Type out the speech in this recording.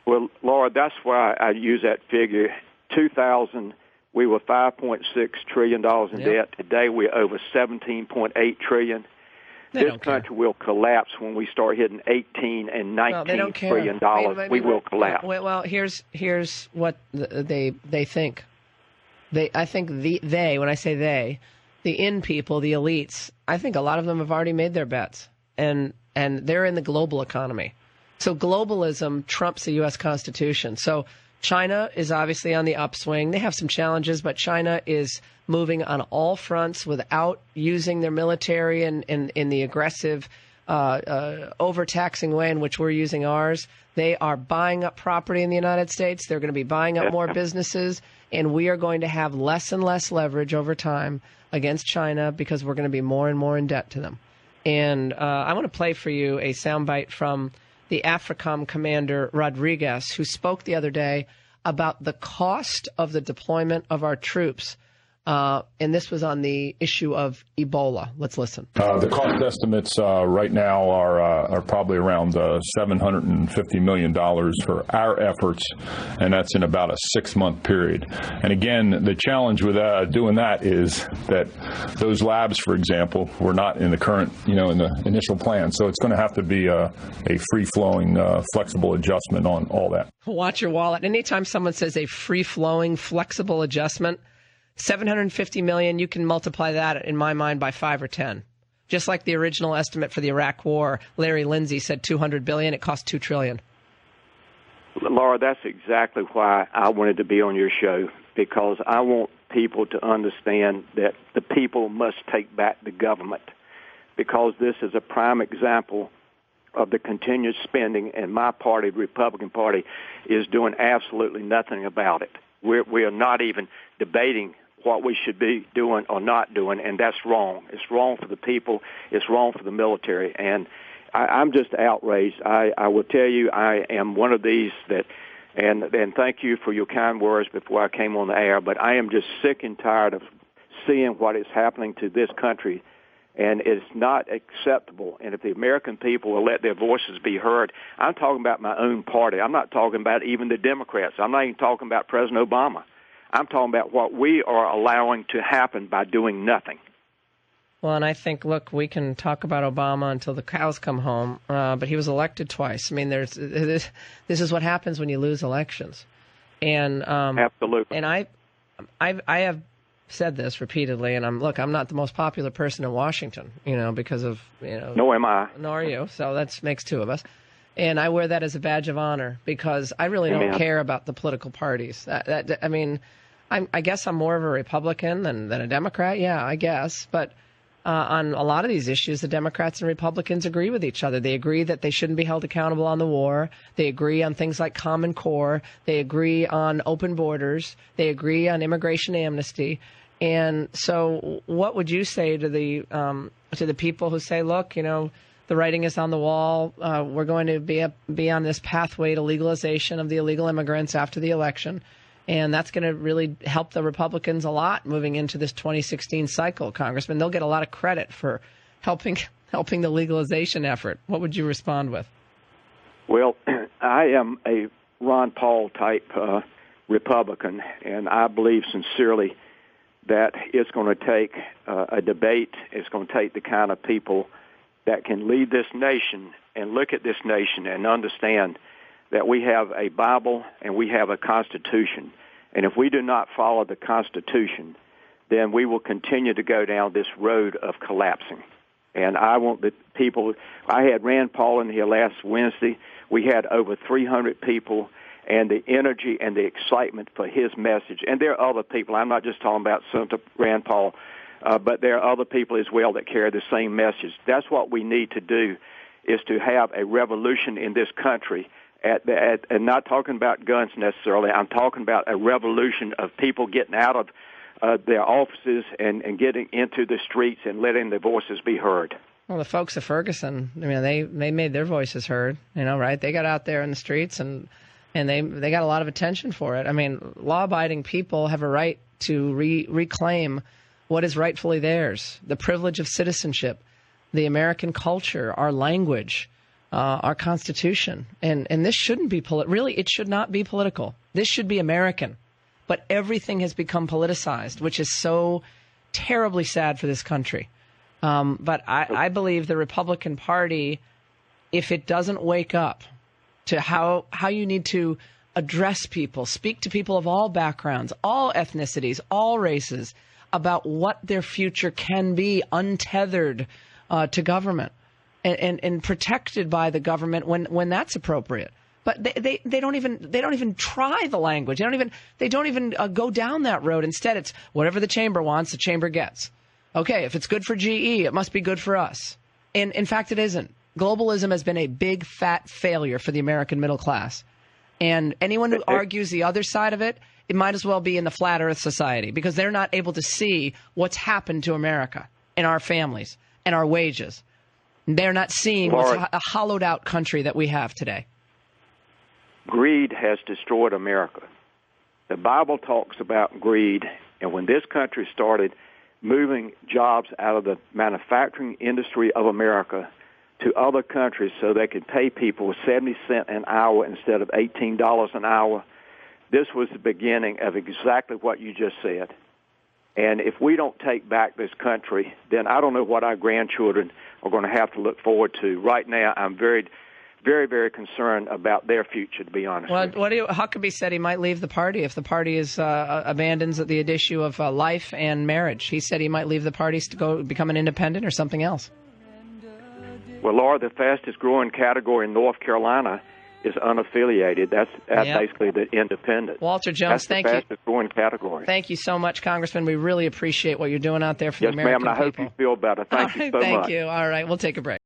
Well, Laura, that's why I use that figure. 2000, we were $5.6 trillion in debt. Today, we're over $17.8 trillion. This country will collapse when we start hitting 18 and 19 trillion dollars. We will collapse. Well, here's what they think. I think when I say they, the in people, the elites, I think a lot of them have already made their bets, and they're in the global economy. So globalism trumps the U.S. Constitution. So China is obviously on the upswing. They have some challenges, but China is moving on all fronts without using their military in the aggressive, overtaxing way in which we're using ours. They are buying up property in the United States. They're going to be buying up more businesses, and we are going to have less and less leverage over time against China because we're going to be more and more in debt to them. And I want to play for you a soundbite from the AFRICOM commander, Rodriguez, who spoke the other day about the cost of the deployment of our troops. And this was on the issue of Ebola. Let's listen. The cost estimates right now are probably around $750 million for our efforts, and that's in about a 6-month period. And again, the challenge with doing that is that those labs, for example, were not in the current, in the initial plan. So it's going to have to be a free-flowing, flexible adjustment on all that. Watch your wallet. Anytime someone says a free-flowing, flexible adjustment, $750 million, you can multiply that, in my mind, by 5 or 10. Just like the original estimate for the Iraq War, Larry Lindsey said $200 billion. It cost $2 trillion. Laura, that's exactly why I wanted to be on your show, because I want people to understand that the people must take back the government, because this is a prime example of the continued spending, and my party, the Republican Party, is doing absolutely nothing about it. We are not even debating what we should be doing or not doing, and that's wrong. It's wrong for the people. It's wrong for the military, and I'm just outraged. I will tell you, I am one of these that, and thank you for your kind words before I came on the air, but I am just sick and tired of seeing what is happening to this country, and it's not acceptable. And if the American people will let their voices be heard, I'm talking about my own party. I'm not talking about even the Democrats. I'm not even talking about President Obama. I'm talking about what we are allowing to happen by doing nothing. Well, and I think, look, we can talk about Obama until the cows come home, but he was elected twice. I mean, this is what happens when you lose elections. And absolutely. And I have said this repeatedly, and I'm not the most popular person in Washington, because of, Nor am I. Nor are you, so that makes two of us. And I wear that as a badge of honor because I really don't care about the political parties. I guess I'm more of a Republican than a Democrat. Yeah, I guess. But on a lot of these issues, the Democrats and Republicans agree with each other. They agree that they shouldn't be held accountable on the war. They agree on things like Common Core. They agree on open borders. They agree on immigration amnesty. And so what would you say to the people who say, look, the writing is on the wall. We're going to be on this pathway to legalization of the illegal immigrants after the election. And that's going to really help the Republicans a lot moving into this 2016 cycle, Congressman. They'll get a lot of credit for helping the legalization effort. What would you respond with? Well, I am a Ron Paul type Republican, and I believe sincerely that it's going to take a debate. It's going to take the kind of people that can lead this nation and look at this nation and understand that we have a Bible and we have a Constitution. And if we do not follow the Constitution, then we will continue to go down this road of collapsing. And I want the people, I had Rand Paul in here last Wednesday. We had over 300 people, and the energy and the excitement for his message. And there are other people. I'm not just talking about Senator Rand Paul, but there are other people as well that carry the same message. That's what we need to do, is to have a revolution in this country. And not talking about guns necessarily. I'm talking about a revolution of people getting out of their offices and getting into the streets and letting their voices be heard. Well, the folks of Ferguson, they made their voices heard, right? They got out there in the streets and they got a lot of attention for it. Law-abiding people have a right to reclaim what is rightfully theirs, the privilege of citizenship, the American culture, our language, our Constitution. And this shouldn't be really, it should not be political. This should be American. But everything has become politicized, which is so terribly sad for this country. But I believe the Republican Party, if it doesn't wake up to how you need to address people, speak to people of all backgrounds, all ethnicities, all races, about what their future can be untethered to government and protected by the government when that's appropriate. But they don't even try the language. They don't even go down that road. Instead, it's whatever the chamber wants, the chamber gets. Okay, if it's good for GE, it must be good for us. And in fact, it isn't. Globalism has been a big, fat failure for the American middle class. And anyone who argues the other side of it, it might as well be in the flat earth society, because they're not able to see what's happened to America and our families and our wages. They're not seeing what's a hollowed out country that we have today. Greed has destroyed America. The Bible talks about greed, and when this country started moving jobs out of the manufacturing industry of America to other countries so they could pay people 70 cents an hour instead of $18 an hour, this was the beginning of exactly what you just said. And if we don't take back this country, then I don't know what our grandchildren are going to have to look forward to. Right now, I'm very, very, very concerned about their future, to be honest. Well, Huckabee said he might leave the party if the party abandons the issue of life and marriage. He said he might leave the parties to go become an independent or something else. Well, Laura, the fastest growing category in North Carolina is unaffiliated. That's basically the independent. Walter Jones, thank you. That's the fastest growing category. Thank you so much, Congressman. We really appreciate what you're doing out there for the American people. Yes, ma'am, and I hope you feel better. Thank you so much. Thank you. All right, we'll take a break.